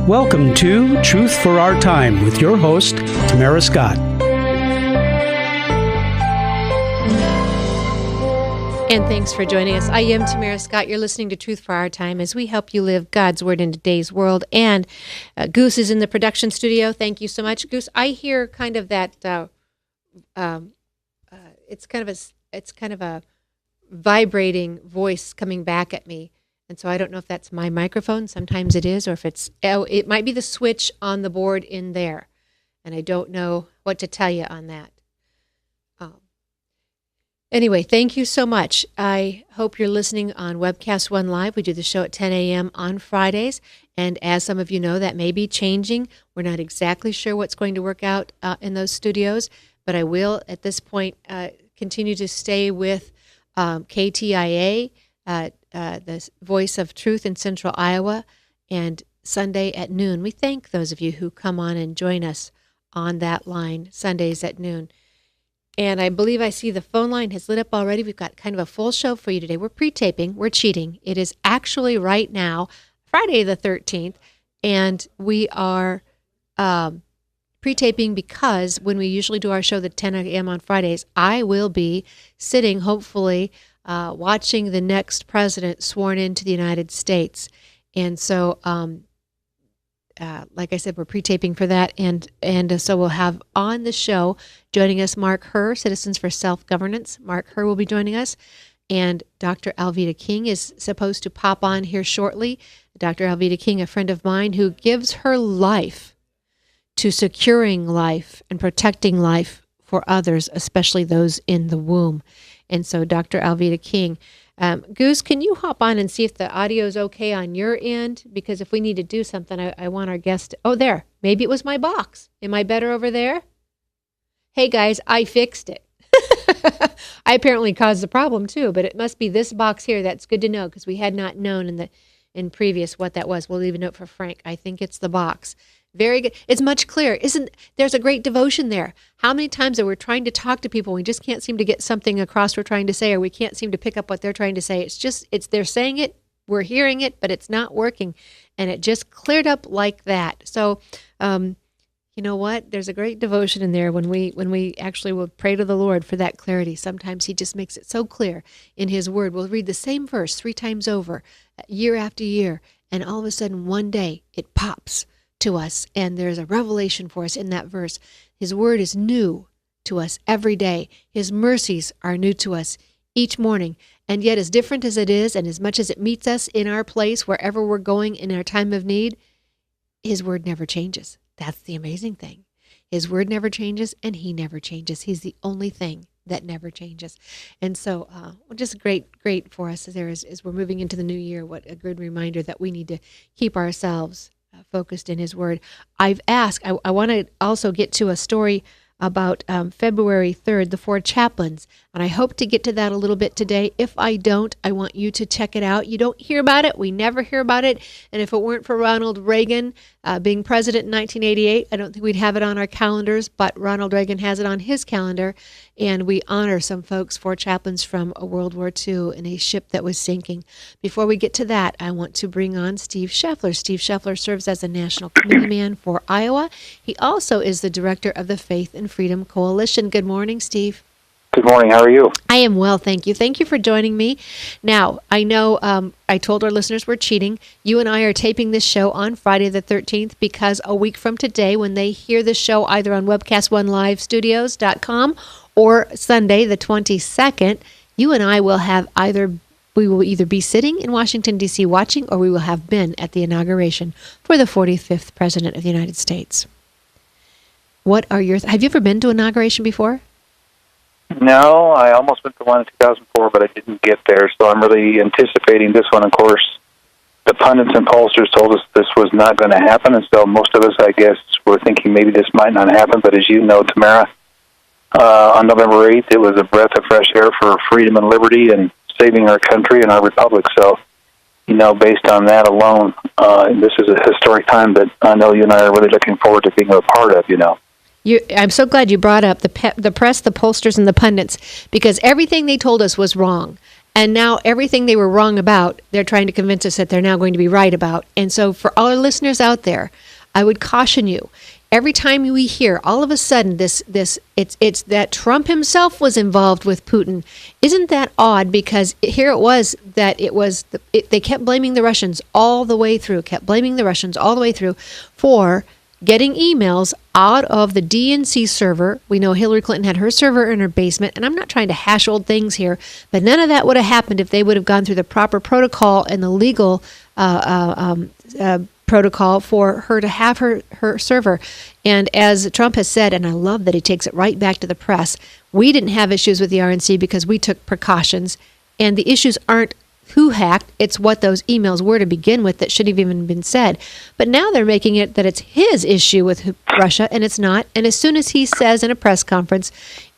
Welcome to Truth for Our Time with your host, Tamara Scott. And thanks for joining us. I am Tamara Scott. You're listening to Truth for Our Time as we help you live God's Word in today's world. And Goose is in the production studio. Thank you so much, Goose. I hear kind of that. It's kind of a vibrating voice coming back at me. And so I don't know if that's my microphone. Sometimes it is, or if it might be the switch on the board in there. And I don't know what to tell you on that. Anyway, thank you so much. I hope you're listening on Webcast One Live. We do the show at 10 a.m. on Fridays. And as some of you know, that may be changing. We're not exactly sure what's going to work out in those studios. But I will, at this point, continue to stay with KTIA, the Voice of Truth in Central Iowa, and Sunday at noon. We thank those of you who come on and join us on that line, Sundays at noon. And I believe I see the phone line has lit up already. We've got kind of a full show for you today. We're pre-taping. We're cheating. It is actually right now, Friday the 13th, and we are pre-taping because when we usually do our show at 10 a.m. on Fridays, I will be sitting, hopefully, watching the next president sworn into the United States. And so, like I said, we're pre-taping for that. And so we'll have on the show joining us Mark Herr, Citizens for Self-Governance. Mark Herr will be joining us. And Dr. Alveda King is supposed to pop on here shortly. Dr. Alveda King, a friend of mine who gives her life to securing life and protecting life for others, especially those in the womb. And so Dr. Alveda King. Goose, can you hop on and see if the audio is okay on your end? Because if we need to do something, I want our guest to... Oh, there. Maybe it was my box. Am I better over there? Hey, guys, I fixed it. I apparently caused the problem, too, but it must be this box here. That's good to know because we had not known in previous what that was. We'll leave a note for Frank. I think it's the box. Very good. It's much clearer. There's a great devotion there. How many times that we're trying to talk to people, we just can't seem to get something across we're trying to say, or we can't seem to pick up what they're trying to say. They're saying it, we're hearing it, but it's not working. And it just cleared up like that. So, you know what? There's a great devotion in there when we actually will pray to the Lord for that clarity. Sometimes he just makes it so clear in his word. We'll read the same verse 3 times over, year after year, and all of a sudden one day it pops to us, and there's a revelation for us in that verse. His word is new to us every day. His mercies are new to us each morning. And yet, as different as it is, and as much as it meets us in our place, wherever we're going in our time of need, his word never changes. That's the amazing thing. His word never changes, and he never changes. He's the only thing that never changes. And so just great for us as we're moving into the new year. What a good reminder that we need to keep ourselves focused in his word. I've asked, I want to also get to a story about February 3rd, the 4 chaplains, and I hope to get to that a little bit today. If I don't, I want you to check it out. You don't hear about it. We never hear about it. And if it weren't for Ronald Reagan being president in 1988, I don't think we'd have it on our calendars, but Ronald Reagan has it on his calendar, and we honor some folks, 4 chaplains from World War II in a ship that was sinking. Before we get to that, I want to bring on Steve Scheffler. Steve Scheffler serves as a National Committee Man for Iowa. He also is the director of the Faith and Freedom Coalition. Good morning, Steve. Good morning. How are you? I am well, thank you. Thank you for joining me. Now, I know I told our listeners we're cheating. You and I are taping this show on Friday the 13th because a week from today, when they hear the show either on webcast1livestudios.com or Sunday the 22nd, you and I will have we will either be sitting in Washington, D.C. watching, or we will have been at the inauguration for the 45th President of the United States. What are have you ever been to inauguration before? No, I almost went to one in 2004, but I didn't get there, so I'm really anticipating this one. Of course, the pundits and pollsters told us this was not going to happen, and so most of us, I guess, were thinking maybe this might not happen, but as you know, Tamara, on November 8th, it was a breath of fresh air for freedom and liberty and saving our country and our republic. So, based on that alone, this is a historic time that I know you and I are really looking forward to being a part of, I'm so glad you brought up the press, the pollsters, and the pundits, because everything they told us was wrong. And now everything they were wrong about, they're trying to convince us that they're now going to be right about. And so for all our listeners out there, I would caution you. Every time we hear all of a sudden it's that Trump himself was involved with Putin. Isn't that odd? Because here it was that they kept blaming the Russians all the way through, for getting emails out of the DNC server. We know Hillary Clinton had her server in her basement, and I'm not trying to hash old things here, but none of that would have happened if they would have gone through the proper protocol and the legal protocol for her to have her server. And as Trump has said, and I love that he takes it right back to the press, we didn't have issues with the RNC because we took precautions, and the issues aren't who hacked, it's what those emails were to begin with that should have even been said. But now they're making it that it's his issue with Russia, and it's not. And as soon as he says in a press conference,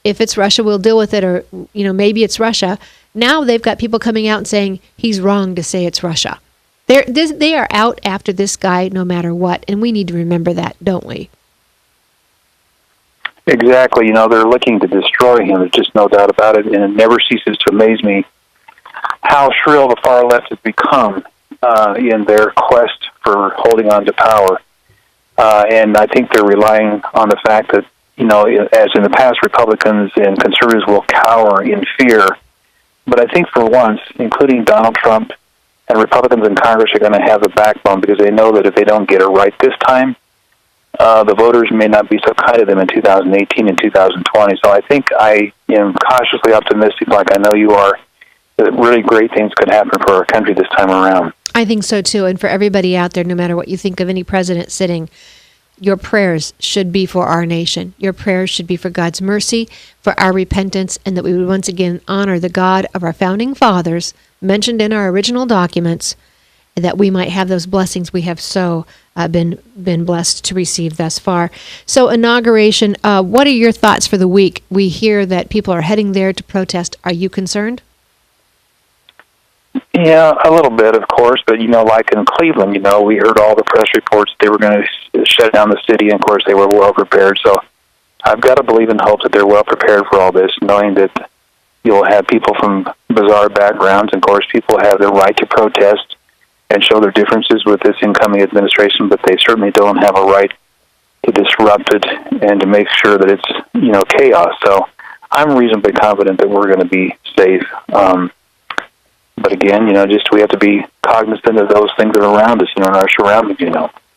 if it's Russia, we'll deal with it, or maybe it's Russia, now they've got people coming out and saying he's wrong to say it's Russia. They are out after this guy no matter what, and we need to remember that, don't we? Exactly. They're looking to destroy him. There's just no doubt about it, and it never ceases to amaze me how shrill the far left has become in their quest for holding on to power. And I think they're relying on the fact that, as in the past, Republicans and conservatives will cower in fear. But I think for once, including Donald Trump and Republicans in Congress, are going to have the backbone, because they know that if they don't get it right this time, the voters may not be so kind to them in 2018 and 2020. So I think I am cautiously optimistic, like I know you are, that really great things could happen for our country this time around. I think so too. And for everybody out there, no matter what you think of any president sitting, your prayers should be for our nation. Your prayers should be for God's mercy, for our repentance, and that we would once again honor the God of our founding fathers, mentioned in our original documents, and that we might have those blessings we have so been blessed to receive thus far. So inauguration, what are your thoughts for the week? We hear that people are heading there to protest. Are you concerned? Yeah, a little bit, of course, but, like in Cleveland, we heard all the press reports they were going to shut down the city, and, of course, they were well prepared. So I've got to believe and hope that they're well prepared for all this, knowing that you'll have people from bizarre backgrounds, and, of course, people have the right to protest and show their differences with this incoming administration, but they certainly don't have a right to disrupt it and to make sure that it's, chaos. So I'm reasonably confident that we're going to be safe. But again, we have to be cognizant of those things that are around us, in our surroundings,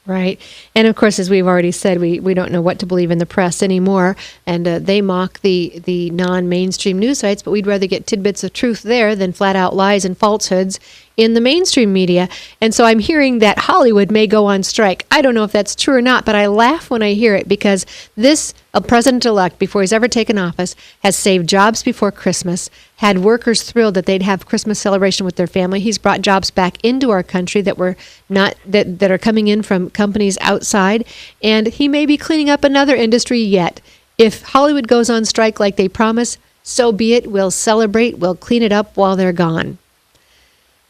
Right. And of course, as we've already said, we don't know what to believe in the press anymore, and they mock the non-mainstream news sites, but we'd rather get tidbits of truth there than flat-out lies and falsehoods in the mainstream media. And so I'm hearing that Hollywood may go on strike. I don't know if that's true or not, but I laugh when I hear it, because this president-elect, before he's ever taken office, has saved jobs before Christmas, had workers thrilled that they'd have Christmas celebration with their family. He's brought jobs back into our country that were not that are coming in from companies outside, and he may be cleaning up another industry yet. If Hollywood goes on strike like they promise, so be it. We'll celebrate. We'll clean it up while they're gone.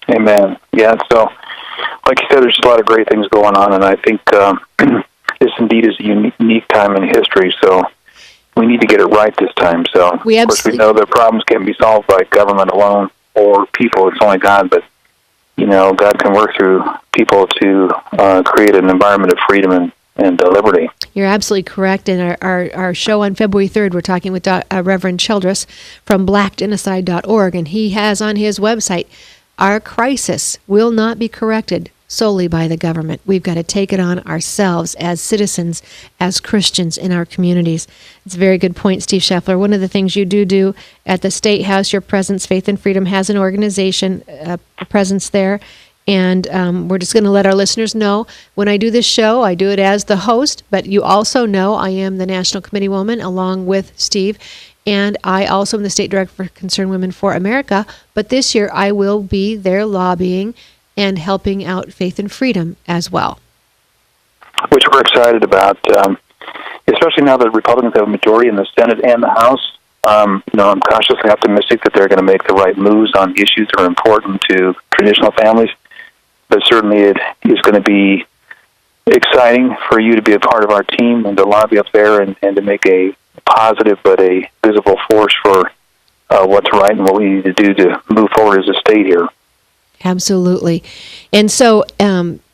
Amen. Yeah, so like you said, there's a lot of great things going on, and I think this indeed is a unique time in history, so we need to get it right this time. So, of course, we know that problems can't be solved by government alone or people. It's only God, but, God can work through people to create an environment of freedom and liberty. You're absolutely correct. In our show on February 3rd, we're talking with Reverend Childress from blackgenocide.org, and he has on his website, our crisis will not be corrected solely by the government. We've got to take it on ourselves as citizens, as Christians in our communities. It's a very good point, Steve Scheffler. One of the things you do at the State House, your presence, Faith and Freedom, has an organization, a presence there. And we're just going to let our listeners know, when I do this show, I do it as the host, but you also know I am the National Committee Woman along with Steve. And I also am the State Director for Concerned Women for America. But this year I will be there lobbying and helping out Faith and Freedom as well. Which we're excited about, especially now that Republicans have a majority in the Senate and the House. I'm cautiously optimistic that they're going to make the right moves on issues that are important to traditional families. But certainly it is going to be exciting for you to be a part of our team and to lobby up there and to make a positive but a visible force for what's right and what we need to do to move forward as a state here. Absolutely. And so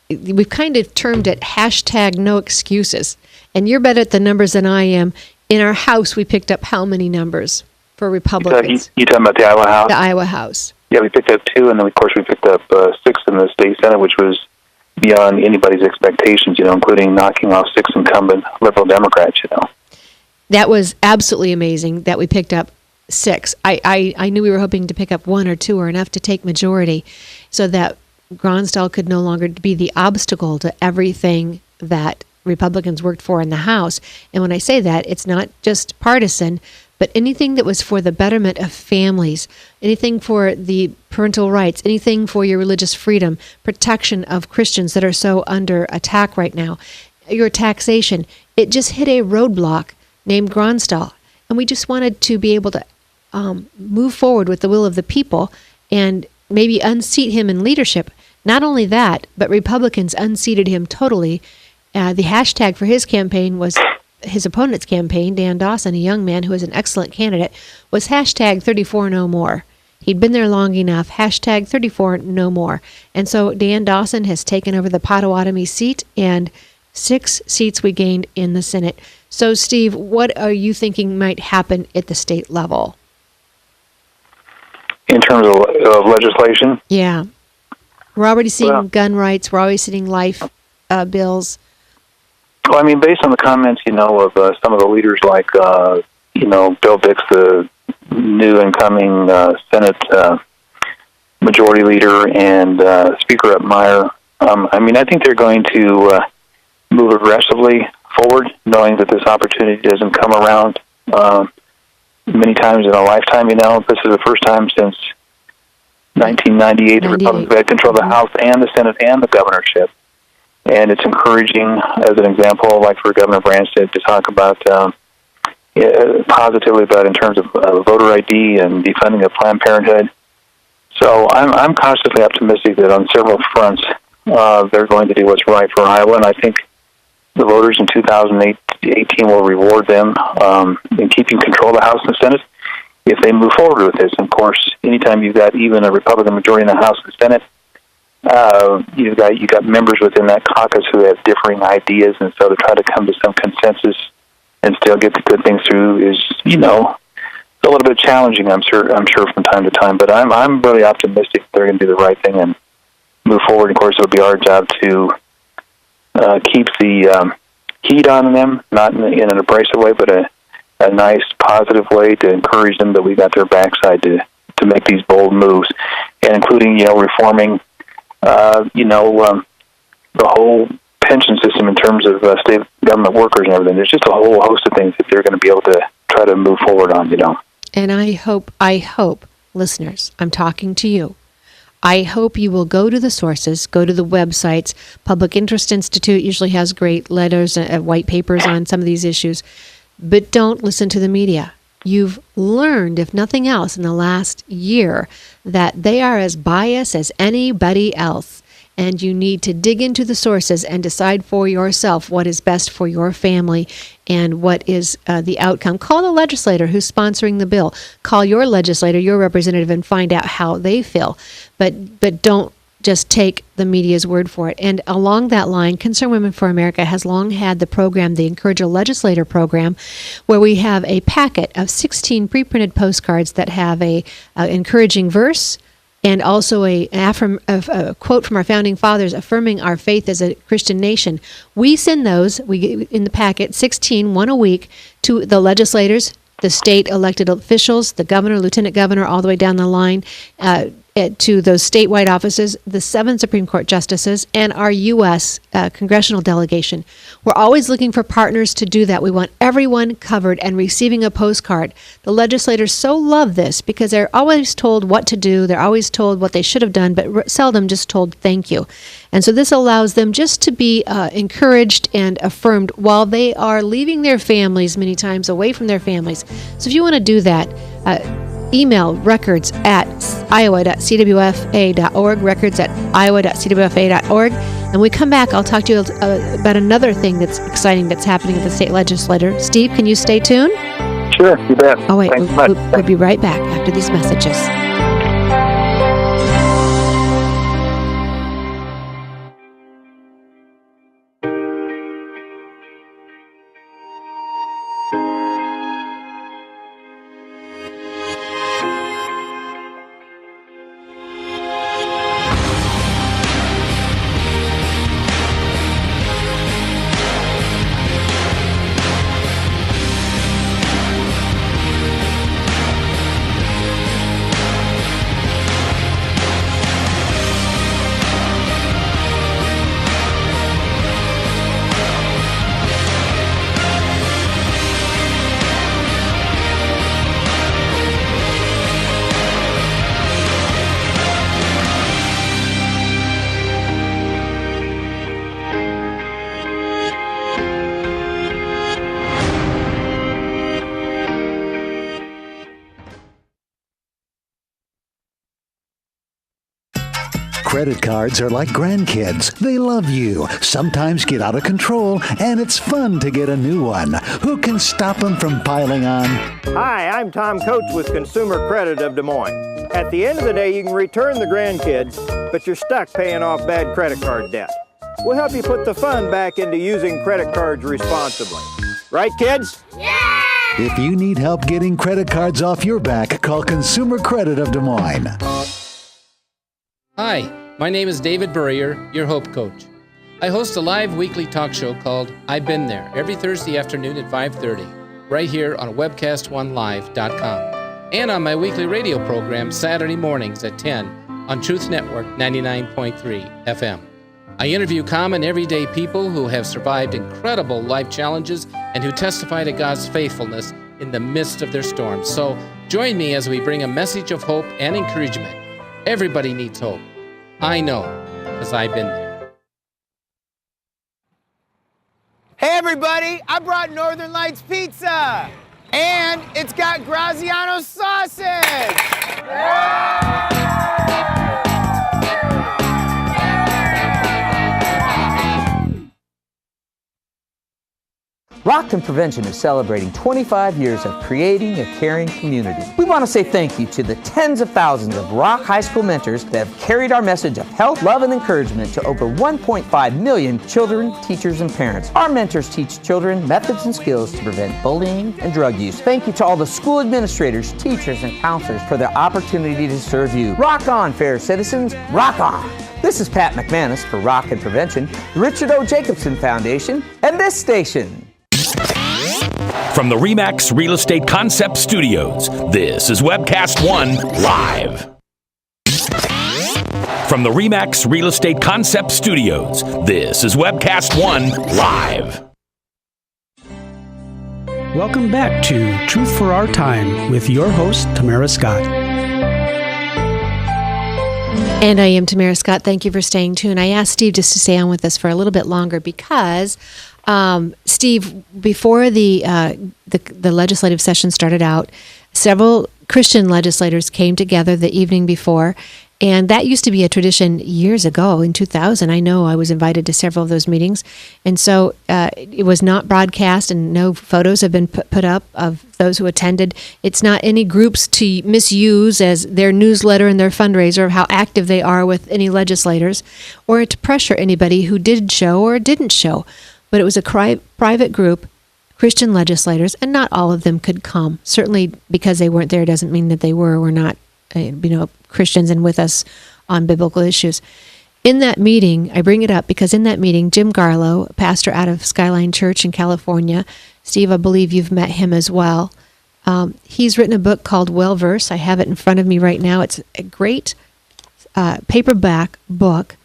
we've kind of termed it hashtag no excuses. And you're better at the numbers than I am. In our House, we picked up how many numbers for Republicans? You talking about the Iowa House? The Iowa House. Yeah, we picked up 2, and then, of course, we picked up 6 in the state Senate, which was beyond anybody's expectations, including knocking off 6 incumbent liberal Democrats, That was absolutely amazing that we picked up 6. I knew we were hoping to pick up 1 or 2 or enough to take majority so that Gronsdahl could no longer be the obstacle to everything that Republicans worked for in the House. And when I say that, it's not just partisan, but anything that was for the betterment of families, anything for the parental rights, anything for your religious freedom, protection of Christians that are so under attack right now, your taxation, it just hit a roadblock named Gronsdahl. And we just wanted to be able to move forward with the will of the people and maybe unseat him in leadership. Not only that, but Republicans unseated him totally. The hashtag for his campaign was, his opponent's campaign, Dan Dawson, a young man who is an excellent candidate, was hashtag 34 no more. He'd been there long enough, hashtag 34 no more. And so Dan Dawson has taken over the Potawatomi seat, and 6 seats we gained in the Senate. So, Steve, what are you thinking might happen at the state level? In terms of legislation? Yeah. We're already seeing gun rights. We're already seeing life bills. Well, I mean, based on the comments, of some of the leaders like, Bill Dix, the new incoming Senate Majority Leader, and Speaker Rep Meyer, I think they're going to move aggressively forward, knowing that this opportunity doesn't come around many times in a lifetime. This is the first time since 1998 the Republicans had control of the House and the Senate and the governorship. And it's encouraging, as an example, like for Governor Branstad to talk about positively about in terms of voter ID and defunding of Planned Parenthood. So I'm cautiously optimistic that on several fronts they're going to do what's right for Iowa, and I think the voters in 2018 will reward them in keeping control of the House and the Senate if they move forward with this. Of course, anytime you've got even a Republican majority in the House and Senate, you've got members within that caucus who have differing ideas, and so to try to come to some consensus and still get the good things through is, a little bit challenging. I'm sure from time to time, but I'm really optimistic they're going to do the right thing and move forward. Of course, it'll be our job to keep the heat on them, not in an abrasive way, but a nice, positive way to encourage them that we got their backside to make these bold moves, and including, reforming the whole pension system in terms of state government workers and everything. There's just a whole host of things that they're going to be able to try to move forward on, And I hope, listeners, I'm talking to you. I hope you will go to the sources, go to the websites. Public Interest Institute usually has great letters, white papers on some of these issues, but don't listen to the media. You've learned, if nothing else, in the last year that they are as biased as anybody else, and you need to dig into the sources and decide for yourself what is best for your family and what is the outcome. Call the legislator who's sponsoring the bill. Call your legislator, your representative, and find out how they feel. But don't just take the media's word for it. And along that line, Concerned Women for America has long had the program, the Encourage a Legislator program, where we have a packet of 16 pre-printed postcards that have a encouraging verse and also a quote from our founding fathers affirming our faith as a Christian nation. We send those, in the packet, 16, one a week, to the legislators, the state elected officials, the governor, lieutenant governor, all the way down the line, to those statewide offices, the 7 Supreme Court justices, and our U.S. Congressional delegation. We're always looking for partners to do that. We want everyone covered and receiving a postcard. The legislators so love this because they're always told what to do. They're always told what they should have done, but seldom just told thank you. And so this allows them just to be encouraged and affirmed while they are leaving their families, many times away from their families. So if you want to do that, email records@iowa.cwfa.org, records@iowa.cwfa.org. And when we come back, I'll talk to you about another thing that's exciting that's happening at the state legislature. Steve, can you stay tuned? Sure, you bet. Oh, wait, Thanks so much. we'll be right back after these messages. Credit cards are like grandkids. They love you, sometimes get out of control, and it's fun to get a new one. Who can stop them from piling on? Hi, I'm Tom Coates with Consumer Credit of Des Moines. At the end of the day, you can return the grandkids, but you're stuck paying off bad credit card debt. We'll help you put the fun back into using credit cards responsibly. Right, kids? Yeah! If you need help getting credit cards off your back, call Consumer Credit of Des Moines. Hi, my name is David Burrier, your Hope Coach. I host a live weekly talk show called I've Been There every Thursday afternoon at 5:30, right here on webcast1live.com, and on my weekly radio program Saturday mornings at 10 on Truth Network 99.3 FM. I interview common everyday people who have survived incredible life challenges and who testify to God's faithfulness in the midst of their storms. So join me as we bring a message of hope and encouragement. Everybody needs hope. I know, because I've been there. Hey everybody, I brought Northern Lights Pizza! And it's got Graziano sausage! Rockton Prevention is celebrating 25 years of creating a caring community. We want to say thank you to the tens of thousands of Rock High School mentors that have carried our message of health, love, and encouragement to over 1.5 million children, teachers, and parents. Our mentors teach children methods and skills to prevent bullying and drug use. Thank you to all the school administrators, teachers, and counselors for the opportunity to serve you. Rock on, fair citizens, rock on! This is Pat McManus for Rock and Prevention, the Richard O. Jacobson Foundation, and this station. From the RE/MAX Real Estate Concept Studios, this is Webcast One Live. From the RE/MAX Real Estate Concept Studios, this is Webcast One Live. Welcome back to Truth for Our Time with your host, Tamara Scott. And I am Tamara Scott. Thank you for staying tuned. I asked Steve just to stay on with us for a little bit longer because, Steve, before the legislative session started out, several Christian legislators came together the evening before, and that used to be a tradition years ago. In 2000, I know I was invited to several of those meetings, and so it was not broadcast, and no photos have been put up of those who attended. It's not any groups to misuse as their newsletter and their fundraiser of how active they are with any legislators, or to pressure anybody who did show or didn't show. But it was a private group, Christian legislators, and not all of them could come. Certainly because they weren't there doesn't mean that they were not Christians and with us on biblical issues. In that meeting, I bring it up because in that meeting, Jim Garlow, pastor out of Skyline Church in California, Steve, I believe you've met him as well. He's written a book called Well Verse. I have it in front of me right now. It's a great paperback book.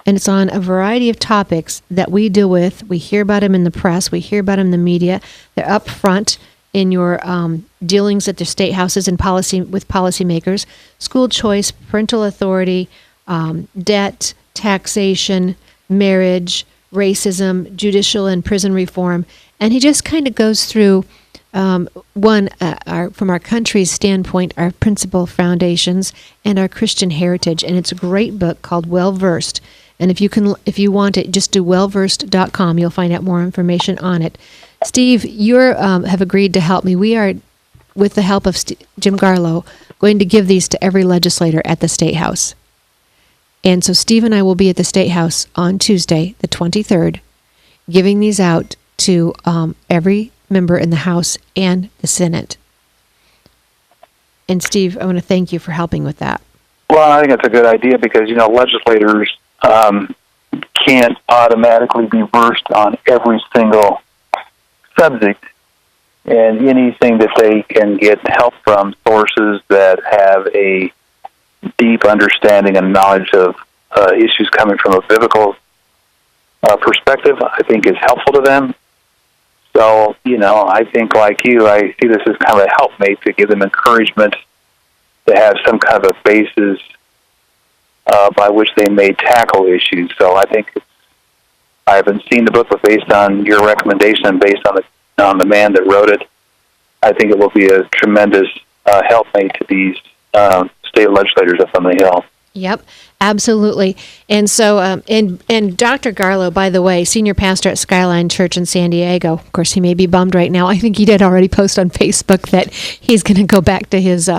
And it's on a variety of topics that we deal with. We hear about them in the press. We hear about them in the media. They're up front in your dealings at the state houses and policy with policymakers. School choice, parental authority, debt, taxation, marriage, racism, judicial and prison reform. And he just kind of goes through, from our country's standpoint, our principal foundations and our Christian heritage. And it's a great book called Well Versed. And if you want it, just do wellversed.com. You'll find out more information on it. Steve, you have agreed to help me. We are with the help of Jim Garlow, going to give these to every legislator at the State House. And so Steve and I will be at the State House on Tuesday, the 23rd, giving these out to every member in the House and the Senate. And Steve, I want to thank you for helping with that. Well, I think it's a good idea because, legislators can't automatically be versed on every single subject, and anything that they can get help from sources that have a deep understanding and knowledge of issues coming from a biblical perspective, I think is helpful to them. So, I think like you, I see this as kind of a helpmate to give them encouragement to have some kind of a basis by which they may tackle issues. So I think I haven't seen the book, but based on your recommendation and based on the man that wrote it, I think it will be a tremendous helpmate to these state legislators up on the Hill. Yep, absolutely. And so, and Dr. Garlow, by the way, senior pastor at Skyline Church in San Diego. Of course, he may be bummed right now. I think he did already post on Facebook that he's going to go back to his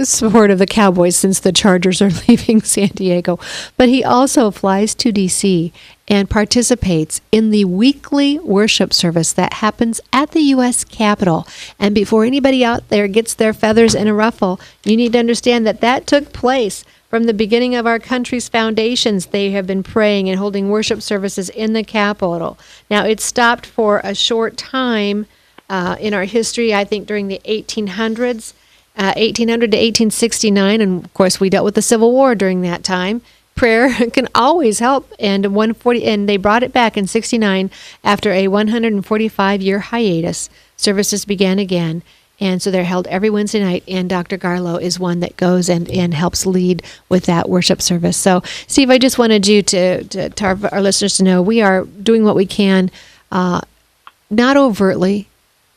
support of the Cowboys since the Chargers are leaving San Diego. But he also flies to D.C. and participates in the weekly worship service that happens at the U.S. Capitol. And before anybody out there gets their feathers in a ruffle, you need to understand that took place from the beginning of our country's foundations. They have been praying and holding worship services in the Capitol. Now, it stopped for a short time in our history, I think during the 1800s, 1800 to 1869, and of course we dealt with the Civil War during that time. Prayer can always help, and they brought it back in 69 after a 145-year hiatus. Services began again. And so they're held every Wednesday night, and Dr. Garlow is one that goes and helps lead with that worship service. So, Steve, I just wanted you to our listeners to know we are doing what we can, not overtly.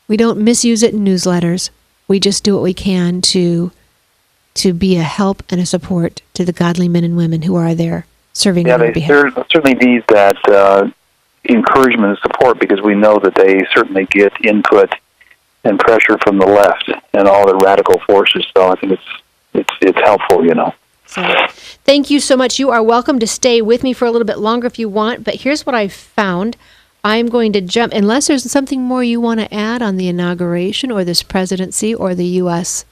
We don't misuse it in newsletters. We just do what we can to be a help and a support to the godly men and women who are there serving on our behalf. They certainly need that encouragement and support because we know that they certainly get input and pressure from the left and all the radical forces. So I think it's helpful, So, thank you so much. You are welcome to stay with me for a little bit longer if you want, but here's what I found. I'm going to jump, unless there's something more you want to add on the inauguration or this presidency or the U.S.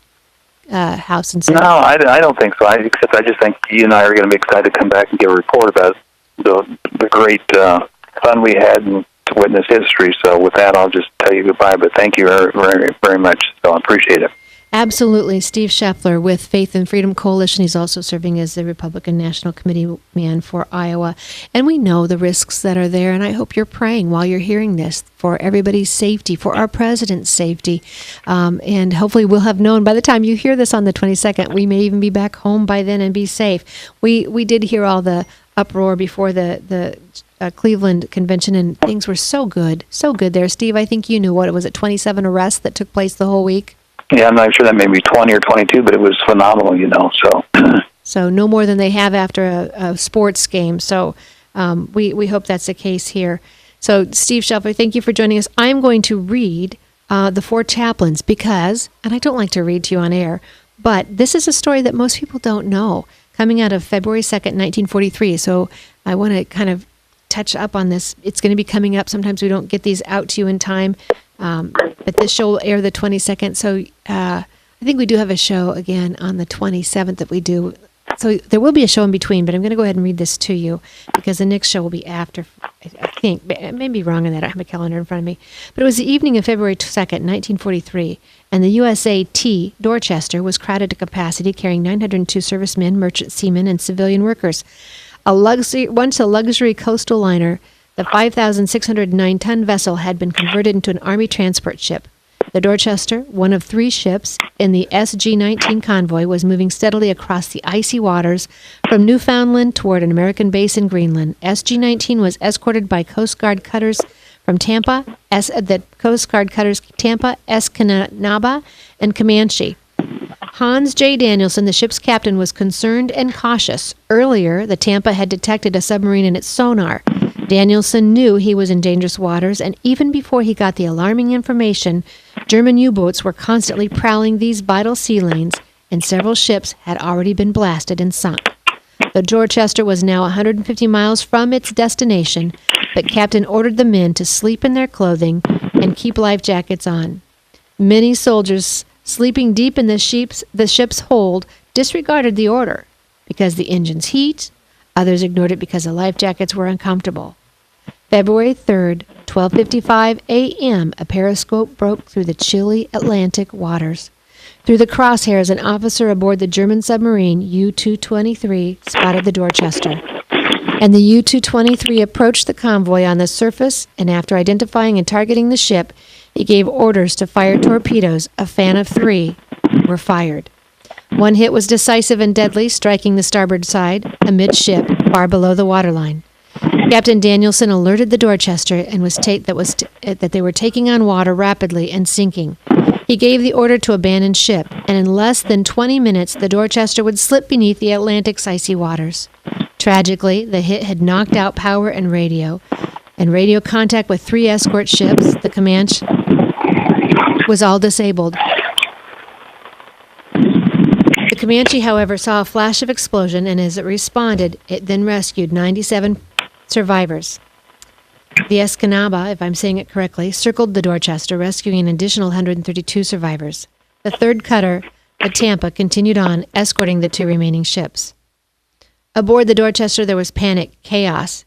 House and Senate. No, I don't think so. Except I just think you and I are going to be excited to come back and give a report about the great fun we had and to witness history. So with that, I'll just tell you goodbye, but thank you very, very, very much. So I appreciate it. Absolutely. Steve Scheffler with Faith and Freedom Coalition. He's also serving as the Republican National Committee man for Iowa. And we know the risks that are there, and I hope you're praying while you're hearing this for everybody's safety, for our president's safety. And hopefully we'll have known by the time you hear this on the 22nd, we may even be back home by then and be safe. We did hear all the uproar before the Cleveland convention, and things were so good there. Steve, I think you knew what it was, 27 arrests that took place the whole week? Yeah, I'm not sure that may be 20 or 22, but it was phenomenal, so. So no more than they have after a sports game. So we hope that's the case here. So Steve Scheffler, thank you for joining us. I'm going to read the four chaplains because, and I don't like to read to you on air, but this is a story that most people don't know, coming out of February 2nd, 1943. So I want to kind of touch up on this. It's going to be coming up. Sometimes we don't get these out to you in time, but this show will air the 22nd. So I think we do have a show again on the 27th that we do. So there will be a show in between, but I'm going to go ahead and read this to you because the next show will be after, I think. I may be wrong on that. I don't have a calendar in front of me. But it was the evening of February 2nd, 1943, and the USA-T Dorchester was crowded to capacity, carrying 902 servicemen, merchant seamen, and civilian workers. Once a luxury coastal liner, the 5,609-ton vessel had been converted into an Army transport ship. The Dorchester, one of three ships in the SG-19 convoy, was moving steadily across the icy waters from Newfoundland toward an American base in Greenland. SG-19 was escorted by Coast Guard cutters from Tampa, Escanaba, and Comanche. Hans J. Danielson, the ship's captain, was concerned and cautious. Earlier, the Tampa had detected a submarine in its sonar. Danielson knew he was in dangerous waters, and even before he got the alarming information, German U-boats were constantly prowling these vital sea lanes, and several ships had already been blasted and sunk. The Dorchester was now 150 miles from its destination, but Captain ordered the men to sleep in their clothing and keep life jackets on. Many soldiers sleeping deep in the ship's hold disregarded the order because the engine's heat. Others ignored it because the life jackets were uncomfortable. February 3rd, 12:55 a.m., a periscope broke through the chilly Atlantic waters. Through the crosshairs, an officer aboard the German submarine U-223 spotted the Dorchester. And the U-223 approached the convoy on the surface, and after identifying and targeting the ship, he gave orders to fire torpedoes. A fan of 3 were fired. One hit was decisive and deadly, striking the starboard side, amidship, far below the waterline. Captain Danielson alerted the Dorchester and that they were taking on water rapidly and sinking. He gave the order to abandon ship, and in less than 20 minutes, the Dorchester would slip beneath the Atlantic's icy waters. Tragically, the hit had knocked out power and radio contact with 3 escort ships. The Comanche was all disabled. The Comanche, however, saw a flash of explosion, and as it responded, it then rescued 97 survivors. The Escanaba, if I'm saying it correctly, circled the Dorchester, rescuing an additional 132 survivors. The third cutter, the Tampa, continued on, escorting the 2 remaining ships. Aboard the Dorchester, there was panic, chaos.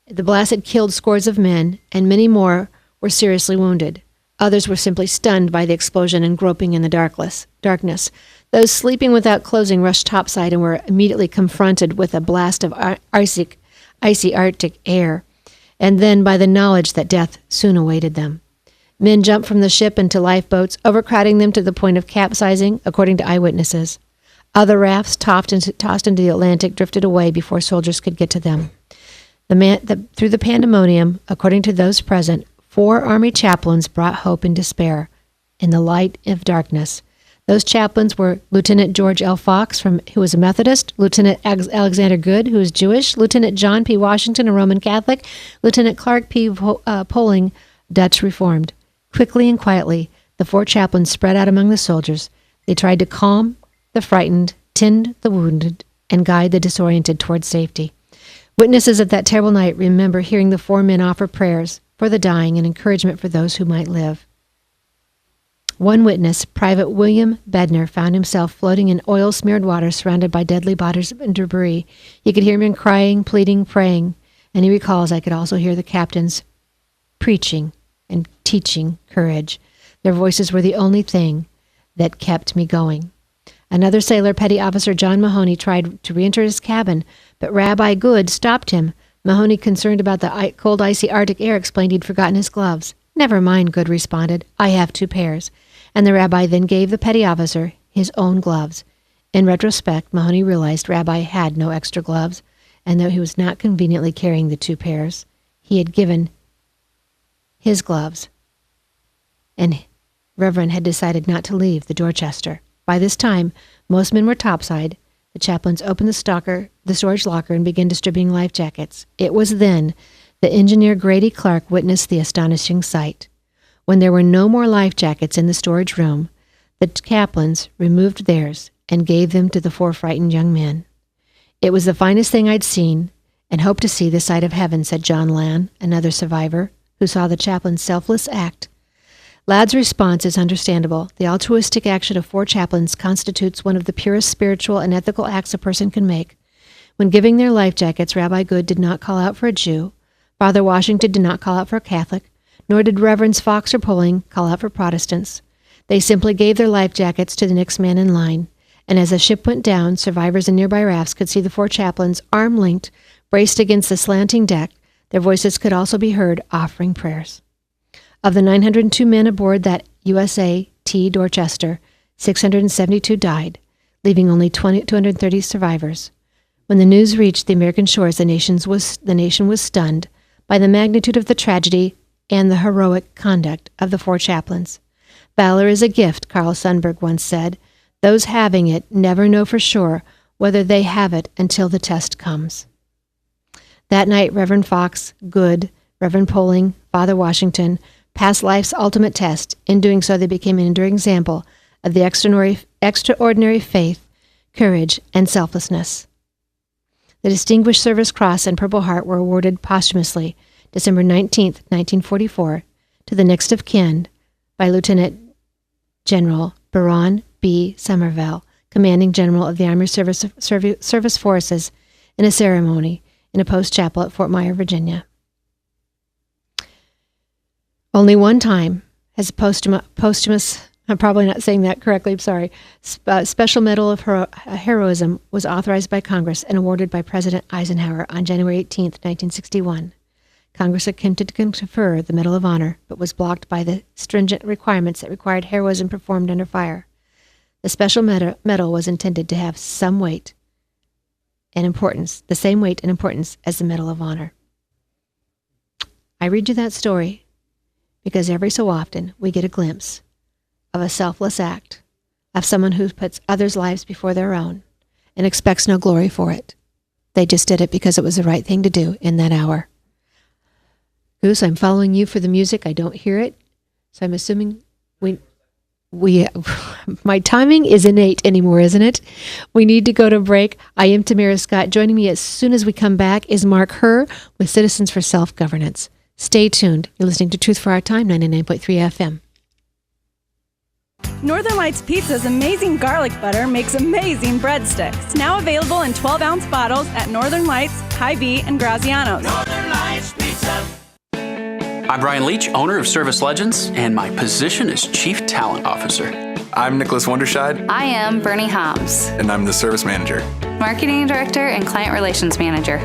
The blast had killed scores of men, and many more were seriously wounded. Others were simply stunned by the explosion and groping in the darkness. Those sleeping without clothing rushed topside and were immediately confronted with a blast of icy Arctic air, and then by the knowledge that death soon awaited them. Men jumped from the ship into lifeboats, overcrowding them to the point of capsizing, according to eyewitnesses. Other rafts, tossed into the Atlantic, drifted away before soldiers could get to them. Through the pandemonium, according to those present, 4 Army chaplains brought hope in despair, in the light of darkness. Those chaplains were Lieutenant George L. Fox, who was a Methodist, Lieutenant Alexander Good, who was Jewish, Lieutenant John P. Washington, a Roman Catholic, Lieutenant Clark P. Poling, Dutch Reformed. Quickly and quietly, the 4 chaplains spread out among the soldiers. They tried to calm the frightened, tend the wounded, and guide the disoriented toward safety. Witnesses of that terrible night remember hearing the 4 men offer prayers for the dying and encouragement for those who might live. One witness, Private William Bednar, found himself floating in oil-smeared water surrounded by deadly bodies and debris. He could hear men crying, pleading, praying, and he recalls, I could also hear the captains preaching and teaching courage. Their voices were the only thing that kept me going. Another sailor, Petty Officer John Mahoney, tried to re-enter his cabin, but Rabbi Good stopped him. Mahoney, concerned about the cold, icy Arctic air, explained he'd forgotten his gloves. "Never mind," Good responded. "I have 2 pairs." And the rabbi then gave the petty officer his own gloves. In retrospect, Mahoney realized Rabbi had no extra gloves, and though he was not conveniently carrying the 2 pairs, he had given his gloves, and Reverend had decided not to leave the Dorchester. By this time, most men were topside. The chaplains opened the storage locker, and began distributing life jackets. It was then that engineer Grady Clark witnessed the astonishing sight. When there were no more life jackets in the storage room, the chaplains removed theirs and gave them to the 4 frightened young men. "It was the finest thing I'd seen, and hope to see this side of heaven," said John Lan, another survivor, who saw the chaplain's selfless act. Ladd's response is understandable. The altruistic action of 4 chaplains constitutes one of the purest spiritual and ethical acts a person can make. When giving their life jackets, Rabbi Good did not call out for a Jew. Father Washington did not call out for a Catholic, nor did Reverends Fox or Poling call out for Protestants. They simply gave their life jackets to the next man in line, and as the ship went down, survivors in nearby rafts could see the 4 chaplains, arm-linked, braced against the slanting deck. Their voices could also be heard offering prayers. Of the 902 men aboard that USA-T Dorchester, 672 died, leaving only 230 survivors. When the news reached the American shores, the nation was stunned by the magnitude of the tragedy and the heroic conduct of the 4 chaplains. "Valor is a gift," Carl Sundberg once said. "Those having it never know for sure whether they have it until the test comes." That night, Reverend Fox, Good, Reverend Poling, Father Washington passed life's ultimate test. In doing so, they became an enduring example of the extraordinary faith, courage, and selflessness. The Distinguished Service Cross and Purple Heart were awarded posthumously December 19, 1944, to the next of kin by Lieutenant General Baron B. Somerville, Commanding General of the Army Service Forces, in a ceremony in a post chapel at Fort Myer, Virginia. Only one time has a posthumous, I'm probably not saying that correctly, I'm sorry, Special Medal of Heroism was authorized by Congress and awarded by President Eisenhower on January 18, 1961. Congress attempted to confer the Medal of Honor, but was blocked by the stringent requirements that required heroism performed under fire. The special medal was intended to have some weight and importance, the same weight and importance as the Medal of Honor. I read you that story because every so often we get a glimpse of a selfless act of someone who puts others' lives before their own and expects no glory for it. They just did it because it was the right thing to do in that hour. Goose, I'm following you for the music. I don't hear it, so I'm assuming we my timing is innate anymore, isn't it? We need to go to break. I am Tamara Scott. Joining me as soon as we come back is Mark Herr with Citizens for Self-Governance. Stay tuned. You're listening to Truth for Our Time, 99.3 FM. Northern Lights Pizza's amazing garlic butter makes amazing breadsticks. Now available in 12-ounce bottles at Northern Lights, Hy-Vee, and Graziano's. Northern Lights Pizza. I'm Brian Leach, owner of Service Legends, and my position is Chief Talent Officer. I'm Nicholas Wonderscheid. I am Bernie Hobbs. And I'm the Service Manager. Marketing Director and Client Relations Manager.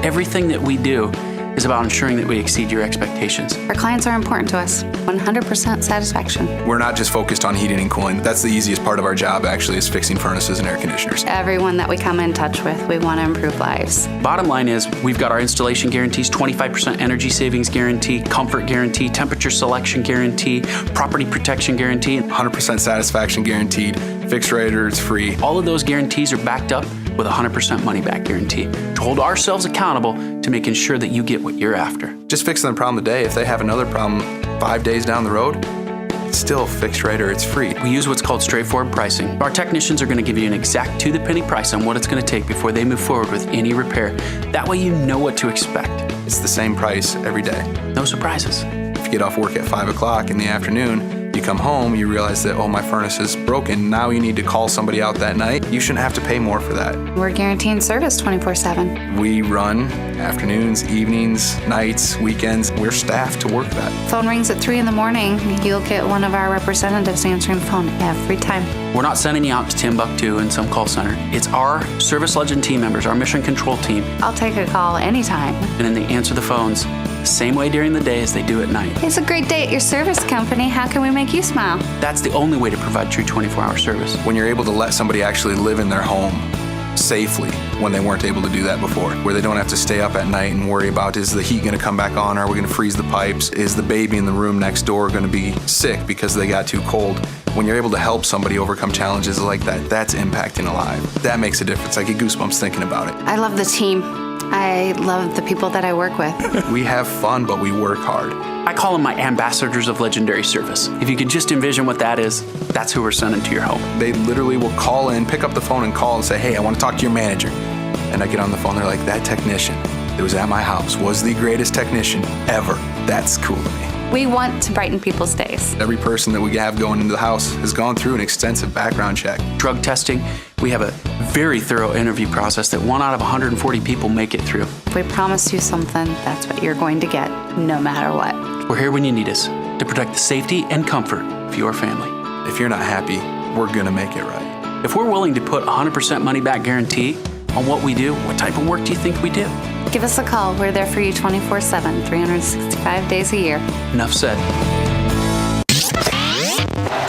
Everything that we do is about ensuring that we exceed your expectations. Our clients are important to us. 100% satisfaction. We're not just focused on heating and cooling. That's the easiest part of our job, actually, is fixing furnaces and air conditioners. Everyone that we come in touch with, we want to improve lives. Bottom line is, we've got our installation guarantees, 25% energy savings guarantee, comfort guarantee, temperature selection guarantee, property protection guarantee. 100% satisfaction guaranteed, fixed rate or it's free. All of those guarantees are backed up with a 100% money-back guarantee to hold ourselves accountable to making sure that you get what you're after. Just fixing the problem today. If they have another problem 5 days down the road, it's still fixed rate or it's free. We use what's called straightforward pricing. Our technicians are going to give you an exact to-the-penny price on what it's going to take before they move forward with any repair. That way you know what to expect. It's the same price every day. No surprises. If you get off work at 5 o'clock in the afternoon, you come home, you realize that, oh, my furnace is broken. Now you need to call somebody out that night. You shouldn't have to pay more for that. We're guaranteeing service 24/7. We run afternoons, evenings, nights, weekends. We're staffed to work that. Phone rings at 3 in the morning. You'll get one of our representatives answering the phone every time. We're not sending you out to Timbuktu in some call center. It's our Service Legend team members, our mission control team. I'll take a call anytime. And then they answer the phones the same way during the day as they do at night. It's a great day at your service company. How can we make you smile? That's the only way to provide true 24-hour service. When you're able to let somebody actually live in their home safely when they weren't able to do that before, where they don't have to stay up at night and worry about, is the heat going to come back on? Are we going to freeze the pipes? Is the baby in the room next door going to be sick because they got too cold? When you're able to help somebody overcome challenges like that, that's impacting a life. That makes a difference. I get goosebumps thinking about it. I love the team. I love the people that I work with. We have fun, but we work hard. I call them my ambassadors of legendary service. If you could just envision what that is, that's who we're sending to your home. They literally will call in, pick up the phone and call and say, hey, I want to talk to your manager. And I get on the phone, they're like, that technician that was at my house was the greatest technician ever. That's cool to me. We want to brighten people's days. Every person that we have going into the house has gone through an extensive background check. Drug testing, we have a very thorough interview process that 1 out of 140 people make it through. If we promise you something, that's what you're going to get, no matter what. We're here when you need us to protect the safety and comfort of your family. If you're not happy, we're going to make it right. If we're willing to put 100% money-back guarantee on what we do, what type of work do you think we do? Give us a call. We're there for you 24/7, 365 days a year. Enough said.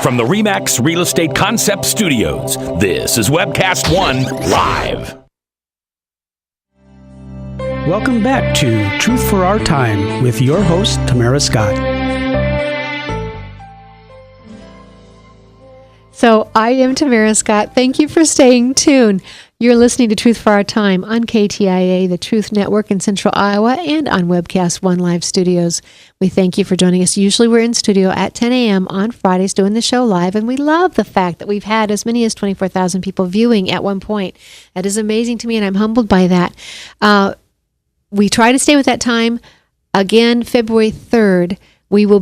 From the RE/MAX Real Estate Concept Studios, this is Webcast One Live. Welcome back to Truth for Our Time with your host, Tamara Scott. So I am Tamara Scott. Thank you for staying tuned. You're listening to Truth for Our Time on KTIA, the Truth Network in Central Iowa, and on Webcast One Live Studios. We thank you for joining us. Usually we're in studio at 10 a.m. on Fridays doing the show live, and we love the fact that we've had as many as 24,000 people viewing at one point. That is amazing to me, and I'm humbled by that. We try to stay with that time. Again, February 3rd, we will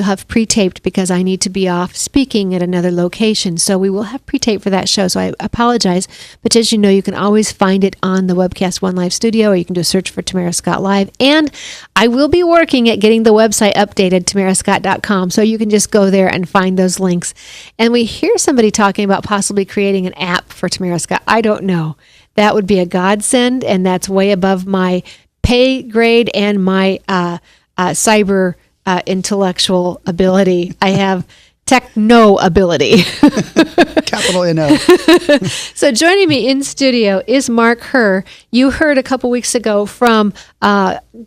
have pre-taped because I need to be off speaking at another location. So we will have pre-taped for that show. So I apologize. But as you know, you can always find it on the Webcast One Live Studio, or you can do a search for Tamara Scott Live. And I will be working at getting the website updated, tamarascott.com. So you can just go there and find those links. And we hear somebody talking about possibly creating an app for Tamara Scott. I don't know. That would be a godsend, and that's way above my pay grade and my cyber intellectual ability. I have techno ability. Capital N-O. So joining me in studio is Mark Herr. You heard a couple weeks ago from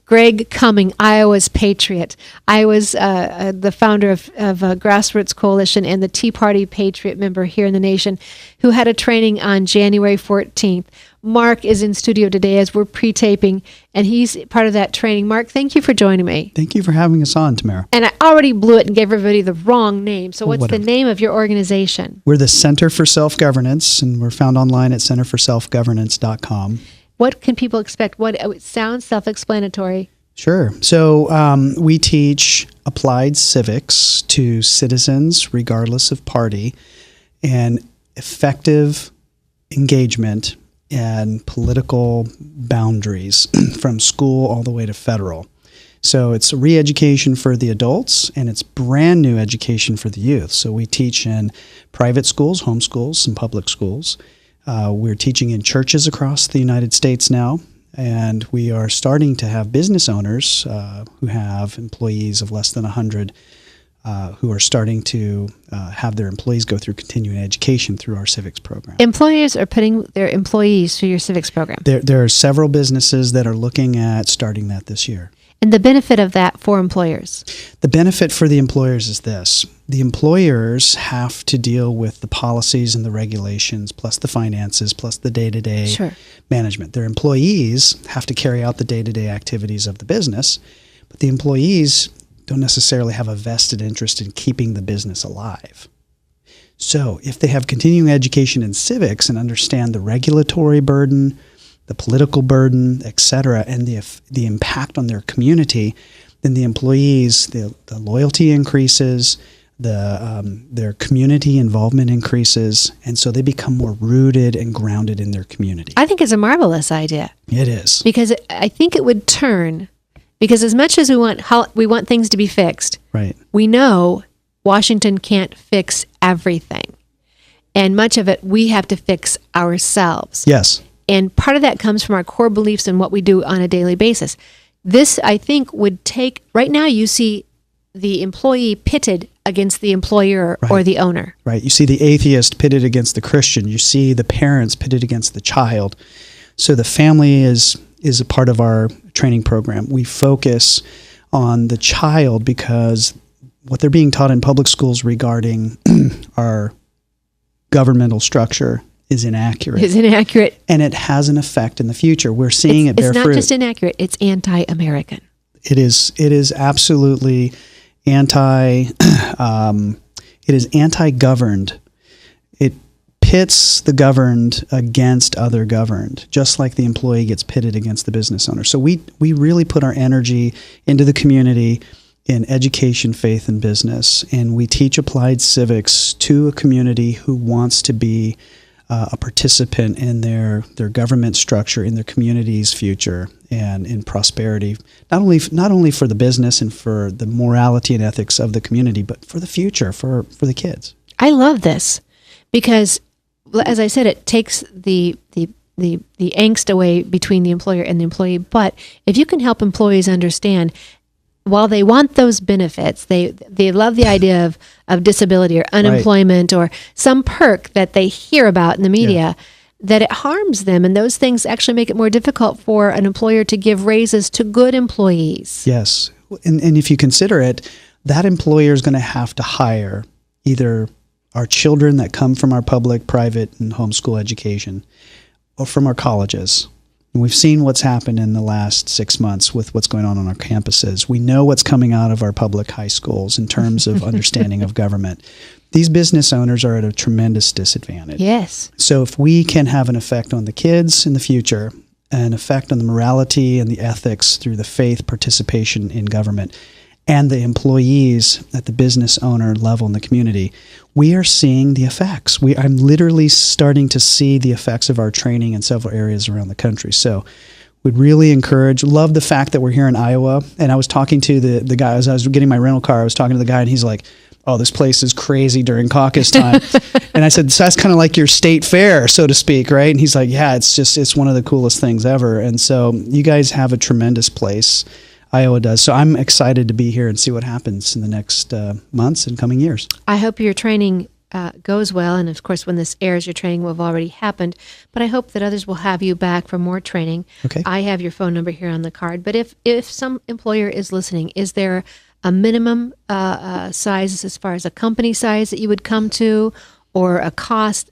Greg Cumming, Iowa's Patriot. I was the founder of Grassroots Coalition and the Tea Party Patriot member here in the nation, who had a training on January 14th. Mark is in studio today as we're pre-taping, and he's part of that training. Mark, thank you for joining me. Thank you for having us on, Tamara. And I already blew it and gave everybody the wrong name. So what's the name of your organization? We're the Center for Self-Governance, and we're found online at centerforselfgovernance.com. What can people expect? It sounds self-explanatory. Sure. So we teach applied civics to citizens, regardless of party, and effective engagement and political boundaries from school all the way to federal. So it's re-education for the adults, and it's brand new education for the youth. So we teach in private schools, home schools, and public schools. We're teaching in churches across the United States now, and we are starting to have business owners who have employees of less than 100 who are starting to have their employees go through continuing education through our civics program. Employers are putting their employees through your civics program. There are several businesses that are looking at starting that this year. And the benefit of that for employers? The benefit for the employers is this. The employers have to deal with the policies and the regulations, plus the finances, plus the day-to-day management. Their employees have to carry out the day-to-day activities of the business, but the employees don't necessarily have a vested interest in keeping the business alive. So if they have continuing education in civics and understand the regulatory burden, the political burden, et cetera, and the impact on their community, then the employees, the loyalty increases, their community involvement increases, and so they become more rooted and grounded in their community. I think it's a marvelous idea. It is. Because I think it would turn. Because as much as we want things to be fixed, right, we know Washington can't fix everything. And much of it we have to fix ourselves. Yes. And part of that comes from our core beliefs and what we do on a daily basis. This, I think, would take, right now you see the employee pitted against the employer or the owner. Right. You see the atheist pitted against the Christian. You see the parents pitted against the child. So the family is a part of our training program. We focus on the child because what they're being taught in public schools regarding our governmental structure is inaccurate. And it has an effect in the future. We're seeing it bear fruit. It's not just inaccurate, it's anti-American. It is absolutely it is anti-governed. It pits the governed against other governed, just like the employee gets pitted against the business owner. So we really put our energy into the community in education, faith, and business, and we teach applied civics to a community who wants to be a participant in their government structure, in their community's future, and in prosperity, not only for the business and for the morality and ethics of the community, but for the future, for the kids. I love this because, as I said, it takes the angst away between the employer and the employee. But if you can help employees understand, while they want those benefits, they love the idea of disability or unemployment or some perk that they hear about in the media, that it harms them. And those things actually make it more difficult for an employer to give raises to good employees. Yes. And if you consider it, that employer is going to have to hire either our children that come from our public, private, and homeschool education, or from our colleges. And we've seen what's happened in the last 6 months with what's going on our campuses. We know what's coming out of our public high schools in terms of understanding of government. These business owners are at a tremendous disadvantage. Yes. So if we can have an effect on the kids in the future, an effect on the morality and the ethics through the faith participation in government, and the employees at the business owner level in the community, we are seeing the effects. I'm literally starting to see the effects of our training in several areas around the country. So would really love the fact that we're here in Iowa. And I was talking to the guy, as I was getting my rental car, I was talking to the guy and he's like, oh, this place is crazy during caucus time. And I said, so that's kind of like your state fair, so to speak, right? And he's like, yeah, it's one of the coolest things ever. And so you guys have a tremendous place. Iowa does. So I'm excited to be here and see what happens in the next months and coming years. I hope your training goes well. And of course, when this airs, your training will have already happened. But I hope that others will have you back for more training. Okay. I have your phone number here on the card. But if some employer is listening, is there a minimum size as far as a company size that you would come to, or a cost?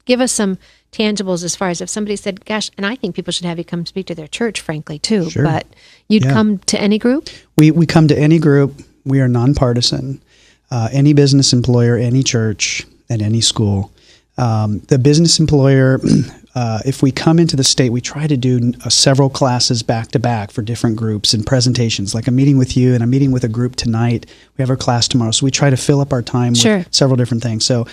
Give us some tangibles as far as if somebody said, gosh, and I think people should have you come speak to their church, frankly, too. Sure. But you'd come to any group? We come to any group. We are nonpartisan. Any business employer, any church, and any school. The business employer, if we come into the state, we try to do several classes back to back for different groups and presentations. Like I'm meeting with you and I'm meeting with a group tonight. We have our class tomorrow. So we try to fill up our time with several different things. So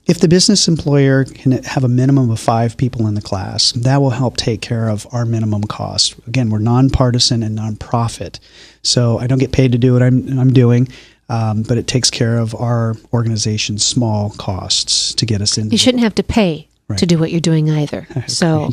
if the business employer can have a minimum of 5 people in the class, that will help take care of our minimum cost. Again, we're nonpartisan and nonprofit. So I don't get paid to do what I'm doing. But it takes care of our organization's small costs to get us in. You shouldn't have to pay to do what you're doing either. So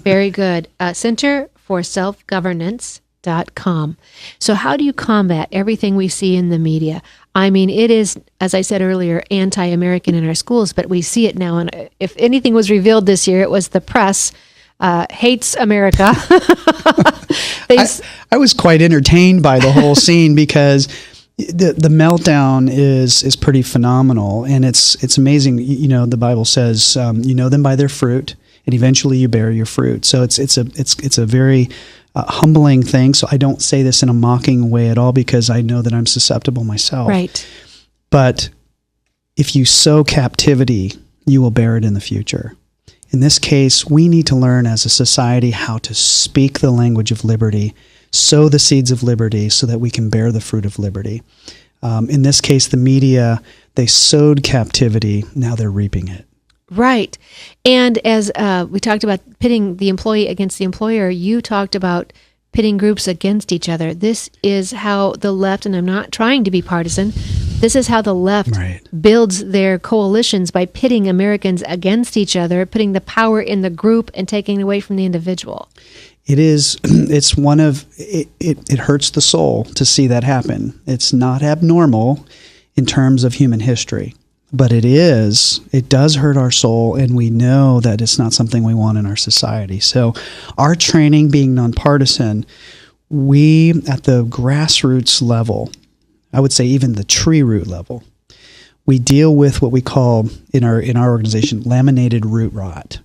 very good. Center for Self-Governance.com. So how do you combat everything we see in the media? I mean, it is, as I said earlier, anti-American in our schools, but we see it now. And if anything was revealed this year, it was the press hates America. I was quite entertained by the whole scene because the meltdown is pretty phenomenal, and it's amazing. You know, the Bible says, you know them by their fruit, and eventually you bear your fruit. So it's a very humbling thing. So I don't say this in a mocking way at all because I know that I'm susceptible myself. Right. But if you sow captivity, you will bear it in the future. In this case, we need to learn as a society how to speak the language of liberty, sow the seeds of liberty so that we can bear the fruit of liberty. In this case, the media, they sowed captivity. Now they're reaping it. Right. And as we talked about pitting the employee against the employer, you talked about pitting groups against each other. This is how the left, and I'm not trying to be partisan, this is how the left builds their coalitions, by pitting Americans against each other, putting the power in the group and taking away from the individual. It hurts the soul to see that happen. It's not abnormal in terms of human history, but it does hurt our soul, and we know that it's not something we want in our society. So our training being nonpartisan, we at the grassroots level, I would say even the tree root level, we deal with what we call in our organization laminated root rot.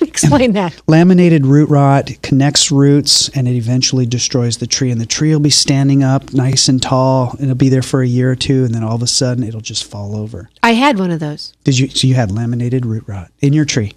Explain that. Laminated root rot connects roots, and it eventually destroys the tree. And the tree will be standing up nice and tall, and it'll be there for a year or two, and then all of a sudden it'll just fall over. I had one of those. Did you? So you had laminated root rot in your tree.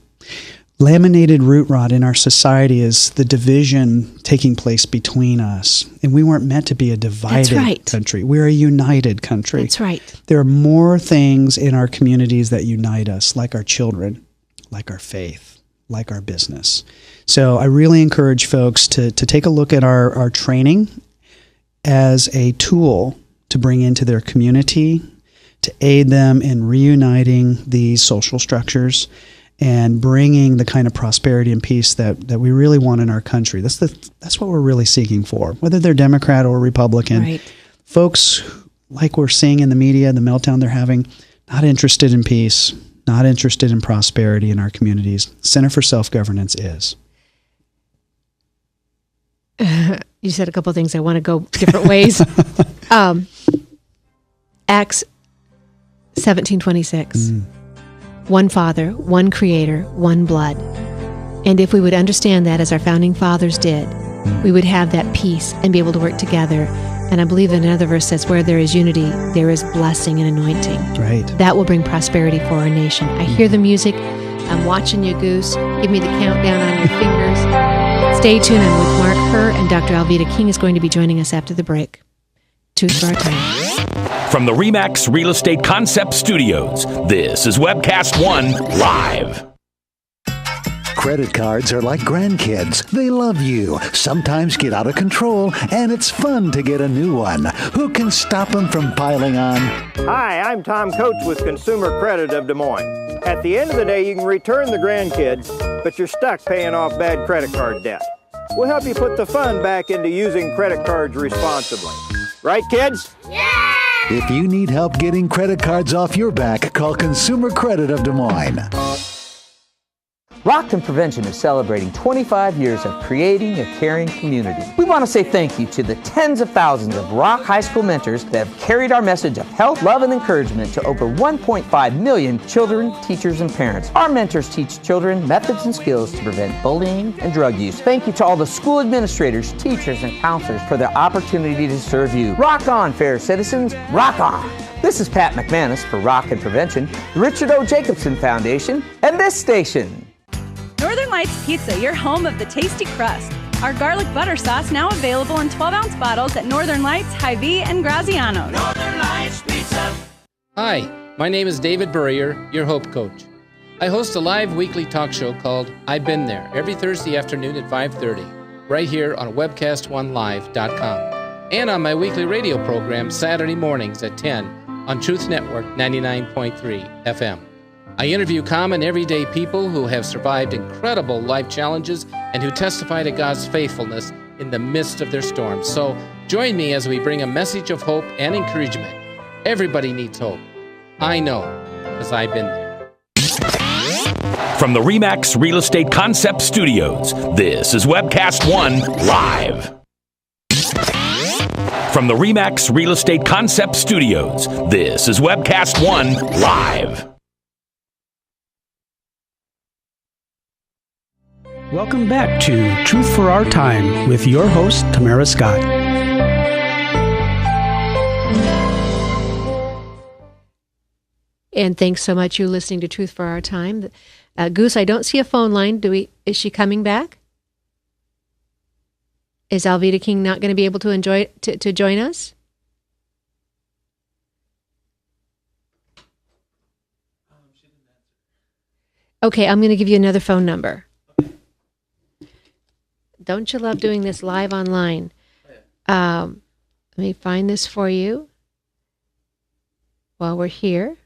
Laminated root rot in our society is the division taking place between us. And we weren't meant to be a divided country. We're a united country. That's right. There are more things in our communities that unite us, like our children, like our faith, like our business. So I really encourage folks to take a look at our training as a tool to bring into their community, to aid them in reuniting these social structures and bringing the kind of prosperity and peace that we really want in our country. That's what we're really seeking for, whether they're Democrat or Republican. Right. Folks, like we're seeing in the media, the meltdown they're having, not interested in peace, not interested in prosperity in our communities. Center for Self-Governance is. You said a couple of things. I want to go different ways. Acts 1726. One Father, one Creator, one blood. And if we would understand that as our founding fathers did, we would have that peace and be able to work together. And I believe that another verse says, where there is unity, there is blessing and anointing. Right. That will bring prosperity for our nation. I hear the music. I'm watching you, Goose. Give me the countdown on your fingers. Stay tuned. I'm with Mark Herr, and Dr. Alveda King is going to be joining us after the break. Truth for our time. From the RE/MAX Real Estate Concept Studios, this is Webcast One Live. Credit cards are like grandkids. They love you, sometimes get out of control, and it's fun to get a new one. Who can stop them from piling on? Hi, I'm Tom Coates with Consumer Credit of Des Moines. At the end of the day, you can return the grandkids, but you're stuck paying off bad credit card debt. We'll help you put the fun back into using credit cards responsibly. Right, kids? Yeah! If you need help getting credit cards off your back, call Consumer Credit of Des Moines. Rockton Prevention is celebrating 25 years of creating a caring community. We want to say thank you to the tens of thousands of Rock High School mentors that have carried our message of health, love, and encouragement to over 1.5 million children, teachers, and parents. Our mentors teach children methods and skills to prevent bullying and drug use. Thank you to all the school administrators, teachers, and counselors for the opportunity to serve you. Rock on, fair citizens, rock on! This is Pat McManus for Rockton Prevention, the Richard O. Jacobson Foundation, and this station. Northern Lights Pizza, your home of the tasty crust. Our garlic butter sauce now available in 12-ounce bottles at Northern Lights, Hy-Vee, and Graziano's. Northern Lights Pizza. Hi, my name is David Burrier, your Hope Coach. I host a live weekly talk show called I've Been There every Thursday afternoon at 5:30, right here on webcast1live.com, and on my weekly radio program Saturday mornings at 10 on Truth Network 99.3 FM. I interview common everyday people who have survived incredible life challenges and who testify to God's faithfulness in the midst of their storms. So join me as we bring a message of hope and encouragement. Everybody needs hope. I know, because I've been there. From the RE/MAX Real Estate Concept Studios, this is Webcast One Live. From the RE/MAX Real Estate Concept Studios, this is Webcast One Live. Welcome back to Truth for Our Time with your host, Tamara Scott. And thanks so much. You're listening to Truth for Our Time. Goose, I don't see a phone line. Is she coming back? Is Alveda King not going to be able to to join us? Okay, I'm going to give you another phone number. Don't you love doing this live online? Let me find this for you while we're here.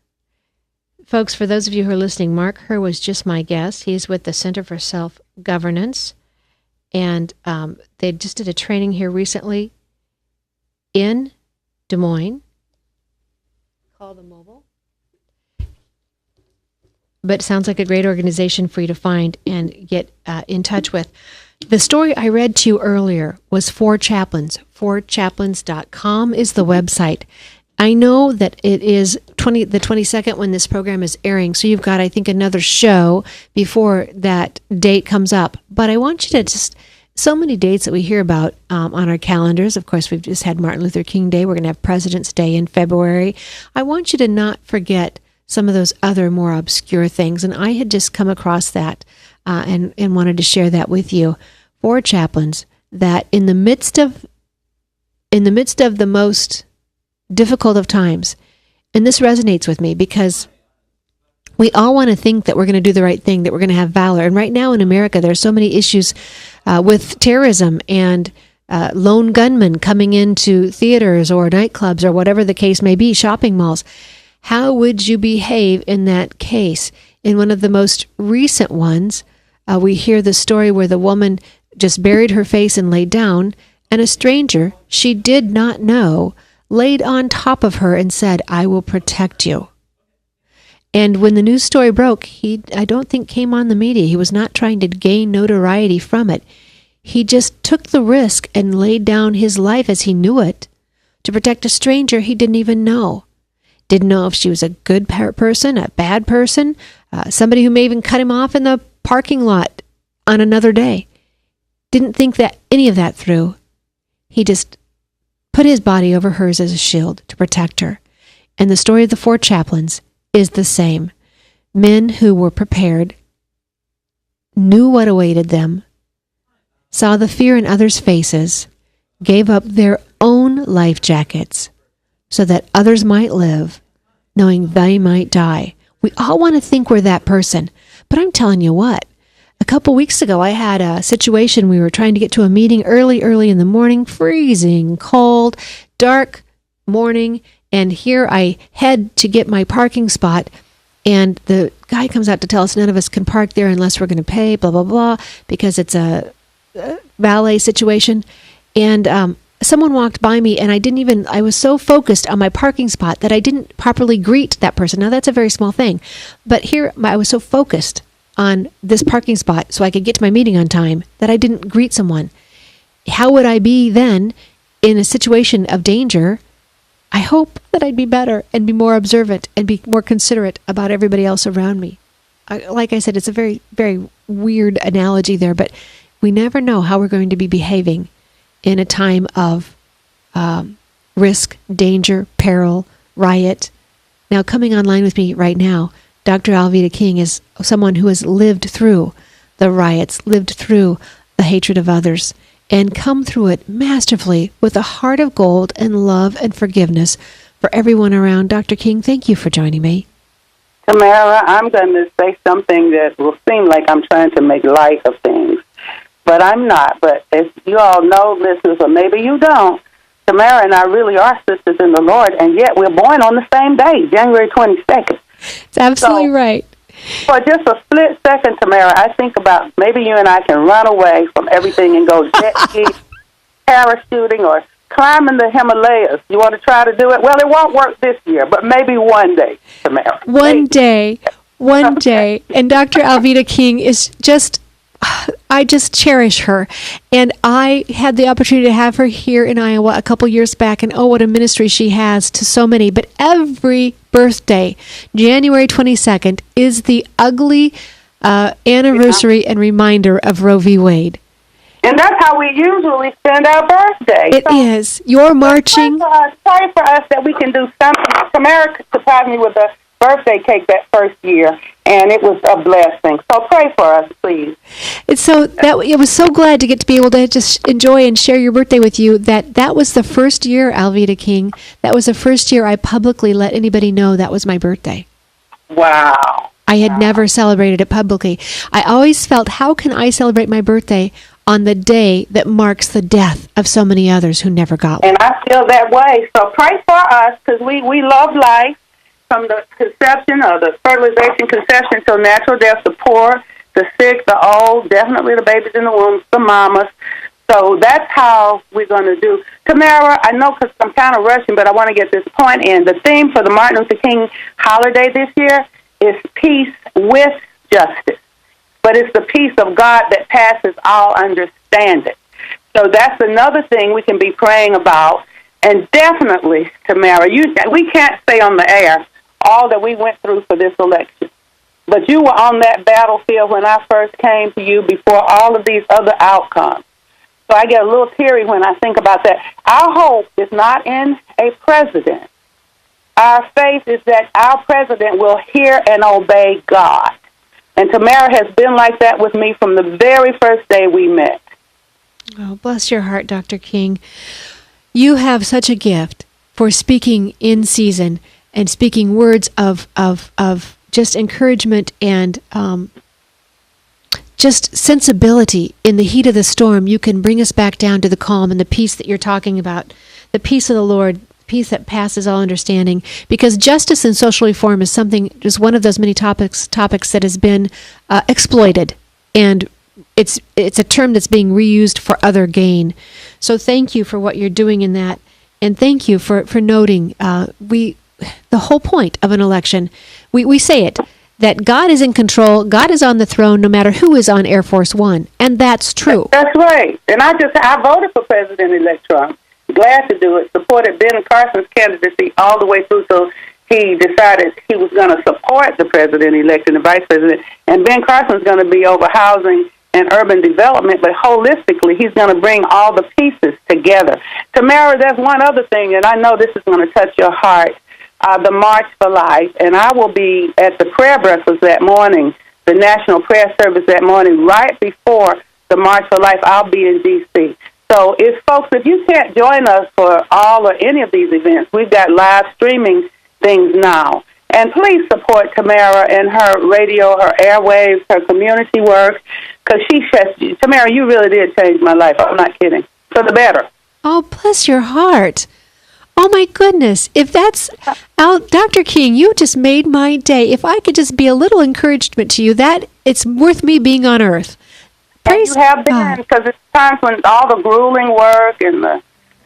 Folks, for those of you who are listening, Mark Herr was just my guest. He's with the Center for Self-Governance. And they just did a training here recently in Des Moines. Call the mobile. But it sounds like a great organization for you to find and get in touch with. The story I read to you earlier was 4 Chaplains. 4chaplains.com is the website. I know that it is the 22nd when this program is airing, so you've got, I think, another show before that date comes up. But I want you to just, so many dates that we hear about on our calendars. Of course, we've just had Martin Luther King Day. We're going to have President's Day in February. I want you to not forget some of those other more obscure things. And I had just come across that and wanted to share that with you. 4 chaplains that in the midst of the most difficult of times, and this resonates with me because we all want to think that we're going to do the right thing, that we're going to have valor. And right now in America, there are so many issues with terrorism and lone gunmen coming into theaters or nightclubs or whatever the case may be, shopping malls. How would you behave in that case? In one of the most recent ones, we hear the story where the woman just buried her face and laid down, and a stranger she did not know laid on top of her and said, "I will protect you." And when the news story broke, I don't think came on the media. He was not trying to gain notoriety from it. He just took the risk and laid down his life as he knew it to protect a stranger he didn't even know. Didn't know if she was a good person, a bad person, somebody who may even cut him off in the parking lot on another day. Didn't think that any of that through. He just put his body over hers as a shield to protect her. And the story of the 4 chaplains is the same. Men who were prepared, knew what awaited them, saw the fear in others' faces, gave up their own life jackets so that others might live, knowing they might die. We all want to think we're that person, but I'm telling you what, a couple weeks ago I had a situation. We were trying to get to a meeting early in the morning, freezing cold, dark morning, and here I head to get my parking spot, and the guy comes out to tell us none of us can park there unless we're going to pay, blah, blah, blah, because it's a valet situation. And someone walked by me, and I was so focused on my parking spot that I didn't properly greet that person. Now, that's a very small thing. But here, I was so focused on this parking spot so I could get to my meeting on time that I didn't greet someone. How would I be then in a situation of danger? I hope that I'd be better and be more observant and be more considerate about everybody else around me. Like I said, it's a very, very weird analogy there, but we never know how we're going to be behaving in a time of risk, danger, peril, riot. Now, coming online with me right now, Dr. Alveda King is someone who has lived through the riots, lived through the hatred of others, and come through it masterfully with a heart of gold and love and forgiveness for everyone around. Dr. King, thank you for joining me. Tamara, I'm going to say something that will seem like I'm trying to make light of things, but I'm not. But as you all know, listeners, or maybe you don't, Tamara and I really are sisters in the Lord, and yet we're born on the same day, January 22nd. It's absolutely right. For just a split second, Tamara, I think about maybe you and I can run away from everything and go jet ski, parachuting, or climbing the Himalayas. You want to try to do it? Well, it won't work this year, but maybe one day, Tamara. One day. And Dr. Alveda King is just, I just cherish her. And I had the opportunity to have her here in Iowa a couple years back, and oh, what a ministry she has to so many. But every birthday, January 22nd, is the ugly anniversary and reminder of Roe v. Wade. And that's how we usually spend our birthday. It is. You're marching. Pray for us that we can do something. Tamara surprised me with a birthday cake that first year, and it was a blessing. So pray for us, please. It was so glad to get to be able to just enjoy and share your birthday with you. That was the first year, Alveda King. That was the first year I publicly let anybody know that was my birthday. Wow. I had never celebrated it publicly. I always felt, how can I celebrate my birthday on the day that marks the death of so many others who never got one? And I feel that way. So pray for us, because we love life. From the conception or the fertilization, conception till natural death, the poor, the sick, the old, definitely the babies in the womb, the mamas. So that's how we're going to do. Tamara, I know because I'm kind of rushing, but I want to get this point in. The theme for the Martin Luther King holiday this year is peace with justice. But it's the peace of God that passes all understanding. So that's another thing we can be praying about. And definitely, Tamara, we can't stay on the air all that we went through for this election. But you were on that battlefield when I first came to you before all of these other outcomes. So I get a little teary when I think about that. Our hope is not in a president. Our faith is that our president will hear and obey God. And Tamara has been like that with me from the very first day we met. Oh, bless your heart, Dr. King. You have such a gift for speaking in season and speaking words of just encouragement and just sensibility in the heat of the storm. You can bring us back down to the calm and the peace that you're talking about, the peace of the Lord, peace that passes all understanding. Because justice and social reform is just one of those many topics that has been exploited, and it's a term that's being reused for other gain. So thank you for what you're doing in that, and thank you for noting the whole point of an election. We say it, that God is in control, God is on the throne, no matter who is on Air Force One, and that's true. That's right. And I voted for President-elect Trump. Glad to do it. Supported Ben Carson's candidacy all the way through. So he decided he was going to support the president-elect and the vice president. And Ben Carson's going to be over housing and urban development, but holistically, he's going to bring all the pieces together. Tamara, there's one other thing, and I know this is going to touch your heart, the March for Life. And I will be at the prayer breakfast that morning, the National Prayer Service that morning, right before the March for Life. I'll be in D.C. So if you can't join us for all or any of these events, we've got live streaming things now. And please support Tamara and her radio, her airwaves, her community work, because Tamara, you really did change my life. I'm not kidding. For the better. Oh, bless your heart. Oh, my goodness. If that's out, Dr. King, you just made my day. If I could just be a little encouragement to you, it's worth me being on earth. Praise you have been, because it's times when all the grueling work and the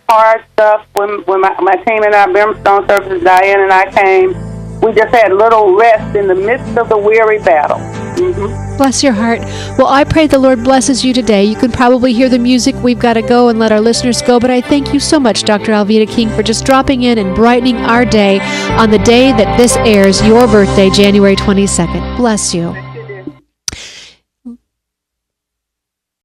hard stuff, when my team and our Brimstone Services, Diane and I came, we just had little rest in the midst of the weary battle. Mm-hmm. Bless your heart. Well, I pray the Lord blesses you today. You can probably hear the music. We've got to go and let our listeners go, but I thank you so much, Dr. Alveda King, for just dropping in and brightening our day on the day that this airs, your birthday, January 22nd. Bless you.